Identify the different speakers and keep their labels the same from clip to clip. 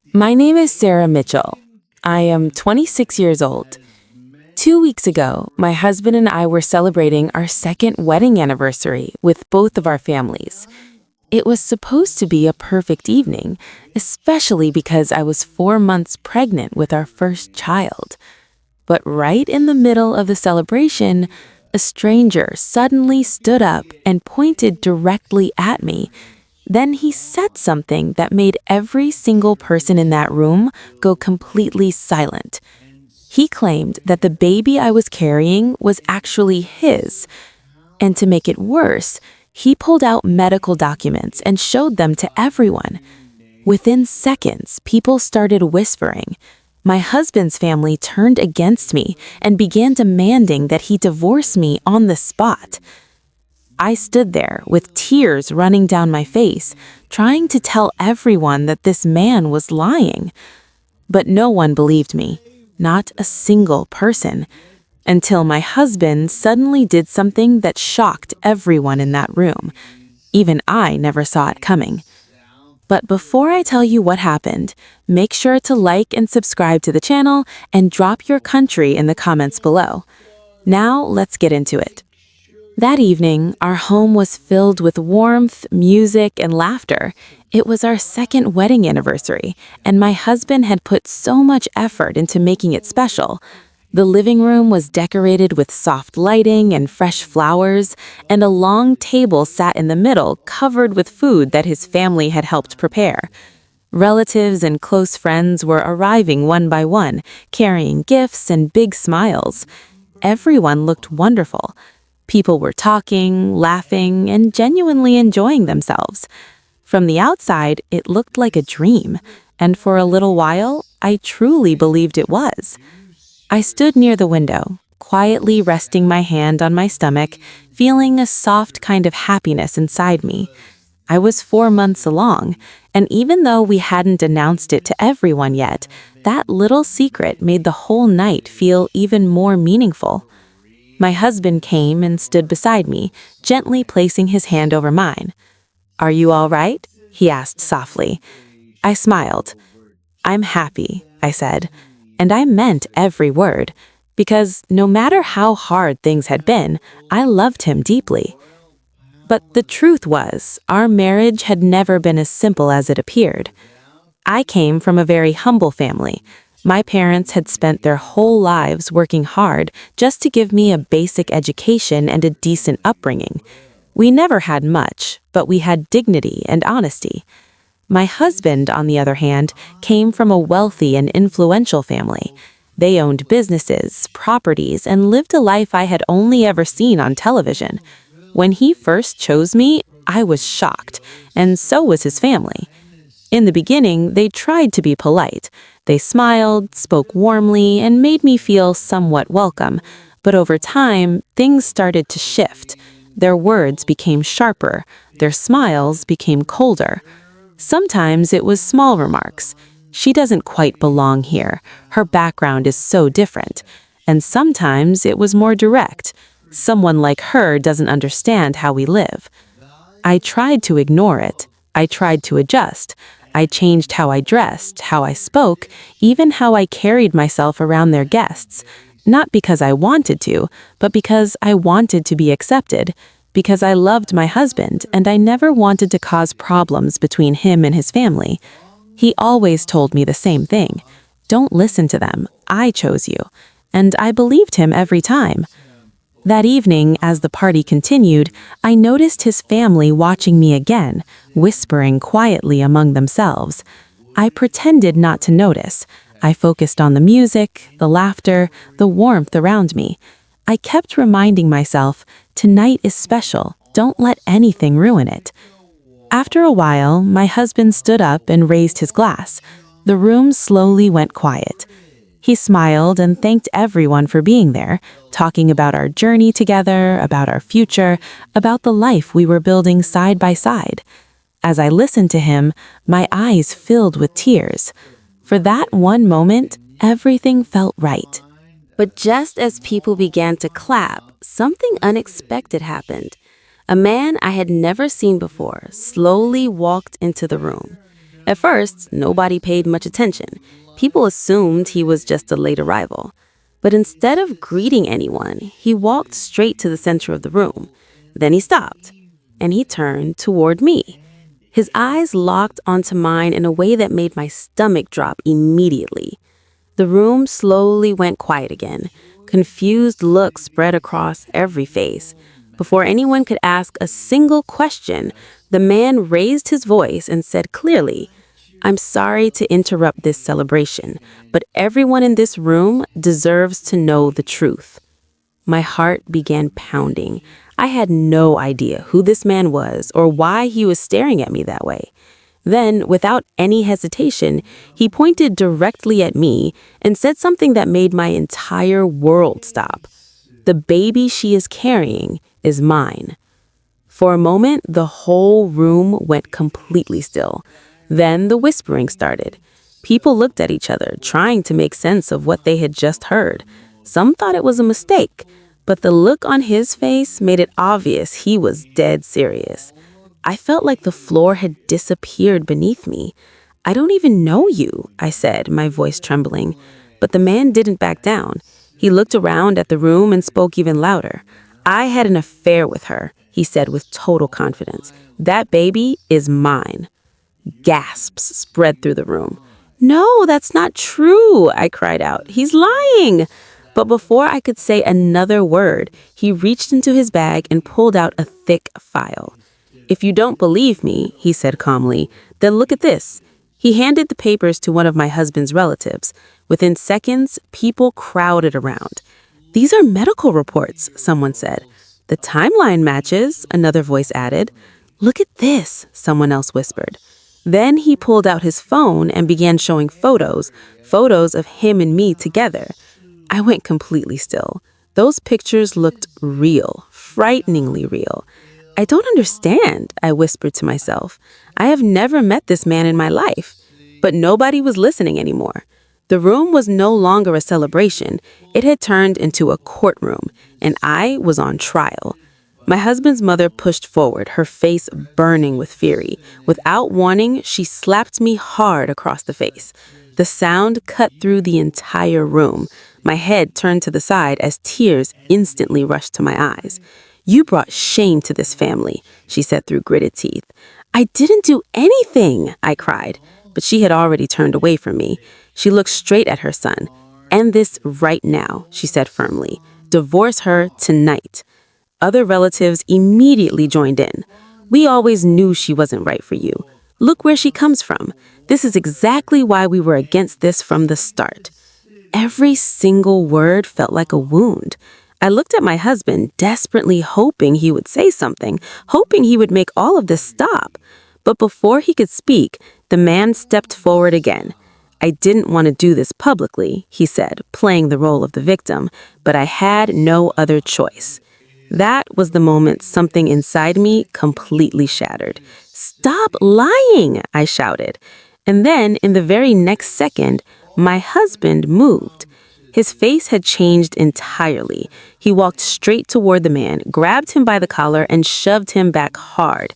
Speaker 1: My name is Sarah Mitchell. I am 26 years old. 2 weeks ago, my husband and I were celebrating our second wedding anniversary with both of our families. It was supposed to be a perfect evening, especially because I was 4 months pregnant with our first child. But right in the middle of the celebration, a stranger suddenly stood up and pointed directly at me. Then he said something that made every single person in that room go completely silent. He claimed that the baby I was carrying was actually his. And to make it worse, he pulled out medical documents and showed them to everyone. Within seconds, people started whispering. My husband's family turned against me and began demanding that he divorce me on the spot. I stood there with tears running down my face, trying to tell everyone that this man was lying. But no one believed me, not a single person, until my husband suddenly did something that shocked everyone in that room. Even I never saw it coming. But before I tell you what happened, make sure to like and subscribe to the channel and drop your country in the comments below. Now let's get into it. That evening, our home was filled with warmth, music, and laughter. It was our second wedding anniversary, and my husband had put so much effort into making it special. The living room was decorated with soft lighting and fresh flowers, and a long table sat in the middle covered with food that his family had helped prepare. Relatives and close friends were arriving one by one, carrying gifts and big smiles. Everyone looked wonderful. People were talking, laughing, and genuinely enjoying themselves. From the outside, it looked like a dream, and for a little while, I truly believed it was. I stood near the window, quietly resting my hand on my stomach, feeling a soft kind of happiness inside me. I was 4 months along, and even though we hadn't announced it to everyone yet, that little secret made the whole night feel even more meaningful. My husband came and stood beside me, gently placing his hand over mine. "Are you all right?" he asked softly. I smiled. "I'm happy," I said, and I meant every word, because no matter how hard things had been, I loved him deeply. But the truth was, our marriage had never been as simple as it appeared. I came from a very humble family. My parents had spent their whole lives working hard just to give me a basic education and a decent upbringing. We never had much, but we had dignity and honesty. My husband, on the other hand, came from a wealthy and influential family. They owned businesses, properties, and lived a life I had only ever seen on television. When he first chose me, I was shocked, and so was his family. In the beginning, they tried to be polite. They smiled, spoke warmly, and made me feel somewhat welcome. But over time, things started to shift. Their words became sharper. Their smiles became colder. Sometimes it was small remarks. "She doesn't quite belong here. Her background is so different." And sometimes it was more direct. "Someone like her doesn't understand how we live." I tried to ignore it. I tried to adjust. I changed how I dressed, how I spoke, even how I carried myself around their guests. Not because I wanted to, but because I wanted to be accepted. Because I loved my husband, and I never wanted to cause problems between him and his family. He always told me the same thing. "Don't listen to them. I chose you." And I believed him every time. That evening, as the party continued, I noticed his family watching me again, whispering quietly among themselves. I pretended not to notice. I focused on the music, the laughter, the warmth around me. I kept reminding myself, tonight is special. Don't let anything ruin it. After a while, my husband stood up and raised his glass. The room slowly went quiet. He smiled and thanked everyone for being there, talking about our journey together, about our future, about the life we were building side by side. As I listened to him, my eyes filled with tears. For that one moment, everything felt right. But just as people began to clap, something unexpected happened. A man I had never seen before slowly walked into the room. At first, nobody paid much attention. People assumed he was just a late arrival. But instead of greeting anyone, he walked straight to the center of the room. Then he stopped, and he turned toward me. His eyes locked onto mine in a way that made my stomach drop immediately. The room slowly went quiet again. Confused looks spread across every face. Before anyone could ask a single question, the man raised his voice and said clearly, "I'm sorry to interrupt this celebration, but everyone in this room deserves to know the truth." My heart began pounding. I had no idea who this man was or why he was staring at me that way. Then, without any hesitation, he pointed directly at me and said something that made my entire world stop. "The baby she is carrying is mine." For a moment, the whole room went completely still. Then the whispering started. People looked at each other, trying to make sense of what they had just heard. Some thought it was a mistake, but the look on his face made it obvious he was dead serious. I felt like the floor had disappeared beneath me. "I don't even know you," I said, my voice trembling. But the man didn't back down. He looked around at the room and spoke even louder. "I had an affair with her," he said with total confidence. "That baby is mine." Gasps spread through the room. "No, that's not true," I cried out. "He's lying." But before I could say another word, he reached into his bag and pulled out a thick file. "If you don't believe me," he said calmly, "then look at this." He handed the papers to one of my husband's relatives. Within seconds, people crowded around. "These are medical reports," someone said. "The timeline matches," another voice added. "Look at this," someone else whispered. Then he pulled out his phone and began showing photos of him and me together. I went completely still. Those pictures looked real, frighteningly real. "I don't understand," I whispered to myself. "I have never met this man in my life." But nobody was listening anymore. The room was no longer a celebration. It had turned into a courtroom, and I was on trial. My husband's mother pushed forward, her face burning with fury. Without warning, she slapped me hard across the face. The sound cut through the entire room. My head turned to the side as tears instantly rushed to my eyes. "You brought shame to this family," she said through gritted teeth. "I didn't do anything," I cried, but she had already turned away from me. She looked straight at her son. "End this right now," she said firmly. "Divorce her tonight." Other relatives immediately joined in. "We always knew she wasn't right for you. Look where she comes from. This is exactly why we were against this from the start." Every single word felt like a wound. I looked at my husband, desperately hoping he would say something, hoping he would make all of this stop. But before he could speak, the man stepped forward again. "I didn't want to do this publicly," he said, playing the role of the victim, "but I had no other choice." That was the moment something inside me completely shattered. "Stop lying," I shouted. And then, in the very next second, my husband moved. His face had changed entirely. He walked straight toward the man, grabbed him by the collar, and shoved him back hard.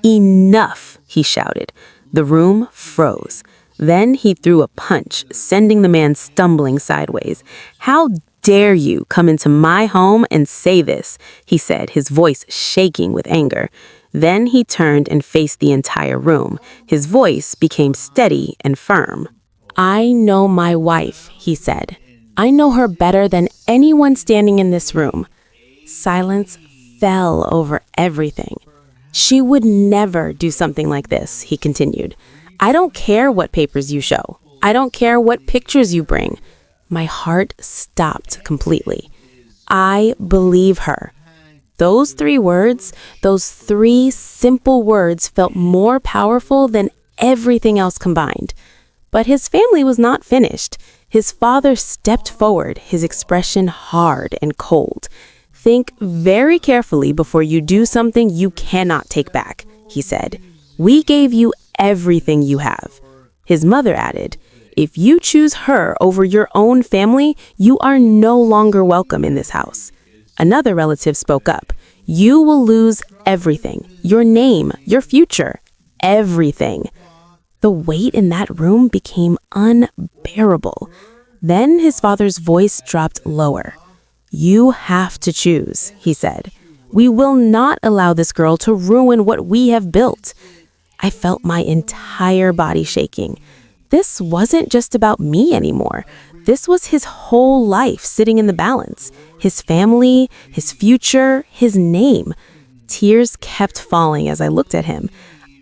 Speaker 1: "Enough," he shouted. The room froze. Then he threw a punch, sending the man stumbling sideways. "How dare you come into my home and say this?" he said, his voice shaking with anger. Then he turned and faced the entire room. His voice became steady and firm. "I know my wife," he said. "I know her better than anyone standing in this room." Silence fell over everything. "She would never do something like this," he continued. "I don't care what papers you show. I don't care what pictures you bring." My heart stopped completely. "I believe her." Those 3 words, those 3 simple words felt more powerful than everything else combined. But his family was not finished. His father stepped forward, his expression hard and cold. "Think very carefully before you do something you cannot take back," he said. "We gave you everything you have." His mother added, "If you choose her over your own family, you are no longer welcome in this house." Another relative spoke up. "You will lose everything, your name, your future, everything." The weight in that room became unbearable. Then his father's voice dropped lower. "You have to choose," he said. "We will not allow this girl to ruin what we have built." I felt my entire body shaking. This wasn't just about me anymore. This was his whole life sitting in the balance. His family, his future, his name. Tears kept falling as I looked at him.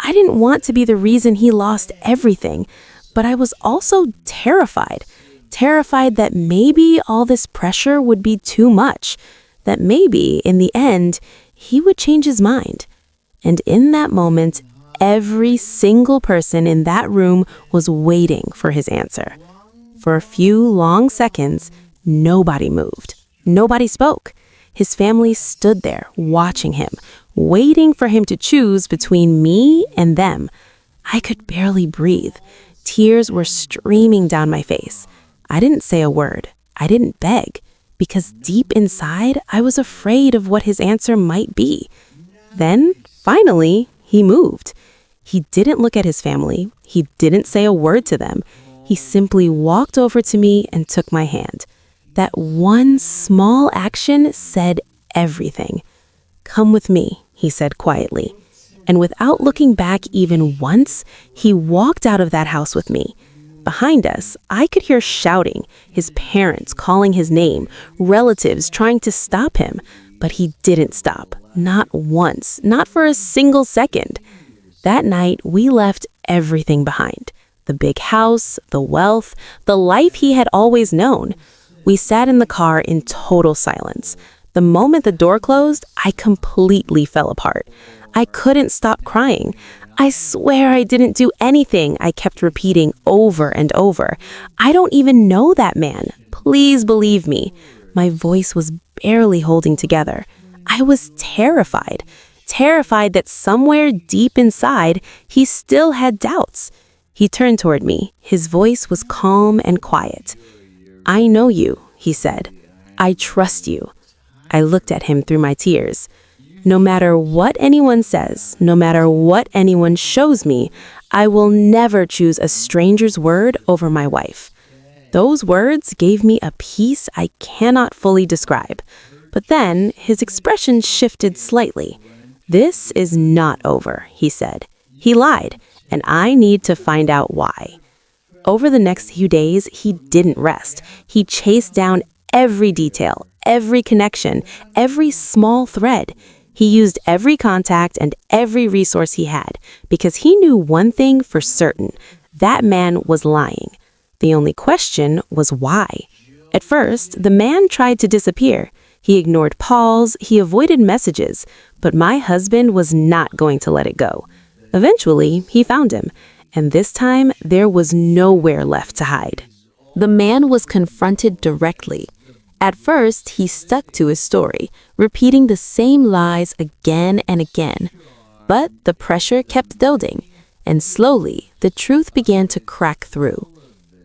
Speaker 1: I didn't want to be the reason he lost everything, but I was also terrified. Terrified that maybe all this pressure would be too much, that maybe, in the end, he would change his mind. And in that moment, every single person in that room was waiting for his answer. For a few long seconds, nobody moved. Nobody spoke. His family stood there, watching him, waiting for him to choose between me and them. I could barely breathe. Tears were streaming down my face. I didn't say a word. I didn't beg, because deep inside, I was afraid of what his answer might be. Then, finally, he moved. He didn't look at his family. He didn't say a word to them. He simply walked over to me and took my hand. That one small action said everything. "Come with me," he said quietly. And without looking back even once, he walked out of that house with me. Behind us, I could hear shouting, his parents calling his name, relatives trying to stop him. But he didn't stop. Not once. Not for a single second. That night, we left everything behind. The big house, the wealth, the life he had always known. We sat in the car in total silence. The moment the door closed, I completely fell apart. I couldn't stop crying. "I swear I didn't do anything," I kept repeating over and over. "I don't even know that man. Please believe me." My voice was barely holding together. I was terrified. Terrified that somewhere deep inside, he still had doubts. He turned toward me. His voice was calm and quiet. "I know you," he said. "I trust you." I looked at him through my tears. No matter what anyone says, no matter what anyone shows me, I will never choose a stranger's word over my wife. Those words gave me a peace I cannot fully describe. But then his expression shifted slightly. "This is not over," he said. He lied, and I need to find out why. Over the next few days, he didn't rest. He chased down every detail, every connection, every small thread. He used every contact and every resource he had because he knew one thing for certain. That man was lying. The only question was why. At first, the man tried to disappear. He ignored calls, he avoided messages, but my husband was not going to let it go. Eventually, he found him, and this time there was nowhere left to hide. The man was confronted directly. At first, he stuck to his story, repeating the same lies again and again. But the pressure kept building, and slowly, the truth began to crack through.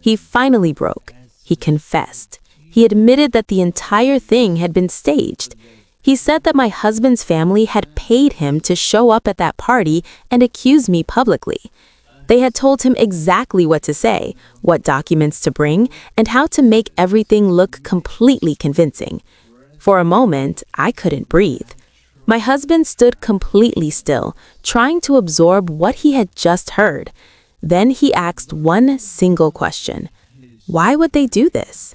Speaker 1: He finally broke. He confessed. He admitted that the entire thing had been staged. He said that my husband's family had paid him to show up at that party and accuse me publicly. They had told him exactly what to say, what documents to bring, and how to make everything look completely convincing. For a moment, I couldn't breathe. My husband stood completely still, trying to absorb what he had just heard. Then he asked one single question. Why would they do this?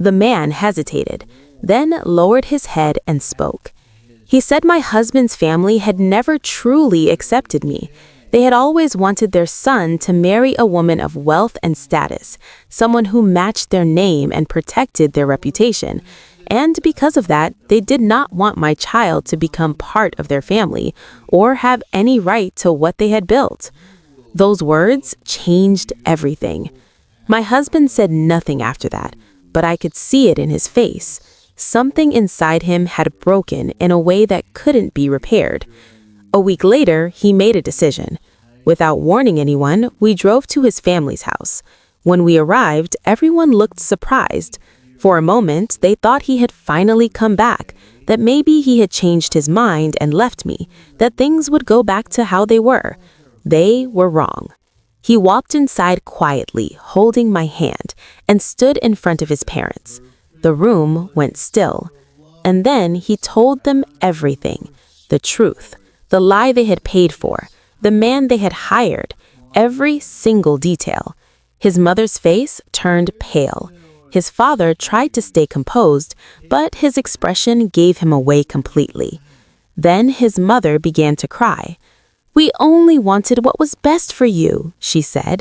Speaker 1: The man hesitated, then lowered his head and spoke. He said my husband's family had never truly accepted me. They had always wanted their son to marry a woman of wealth and status, someone who matched their name and protected their reputation. And because of that, they did not want my child to become part of their family or have any right to what they had built. Those words changed everything. My husband said nothing after that, but I could see it in his face. Something inside him had broken in a way that couldn't be repaired. A week later, he made a decision. Without warning anyone, we drove to his family's house. When we arrived, everyone looked surprised. For a moment, they thought he had finally come back, that maybe he had changed his mind and left me, that things would go back to how they were. They were wrong. He walked inside quietly, holding my hand, and stood in front of his parents. The room went still. And then he told them everything, the truth, the lie they had paid for, the man they had hired, every single detail. His mother's face turned pale. His father tried to stay composed, but his expression gave him away completely. Then his mother began to cry. "We only wanted what was best for you," she said.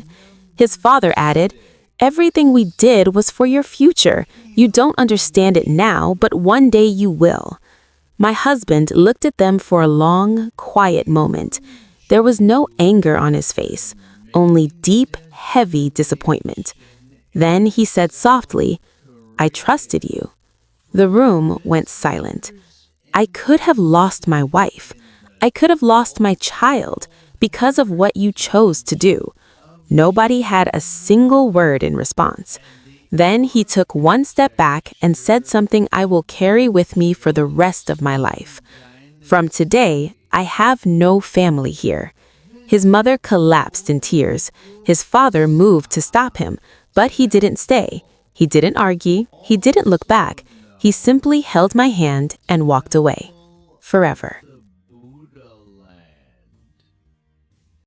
Speaker 1: His father added, "Everything we did was for your future. You don't understand it now, but one day you will." My husband looked at them for a long, quiet moment. There was no anger on his face, only deep, heavy disappointment. Then he said softly, "I trusted you." The room went silent. I could have lost my wife. I could have lost my child because of what you chose to do. Nobody had a single word in response. Then he took one step back and said something I will carry with me for the rest of my life. "From today, I have no family here." His mother collapsed in tears. His father moved to stop him, but he didn't stay. He didn't argue. He didn't look back. He simply held my hand and walked away. Forever.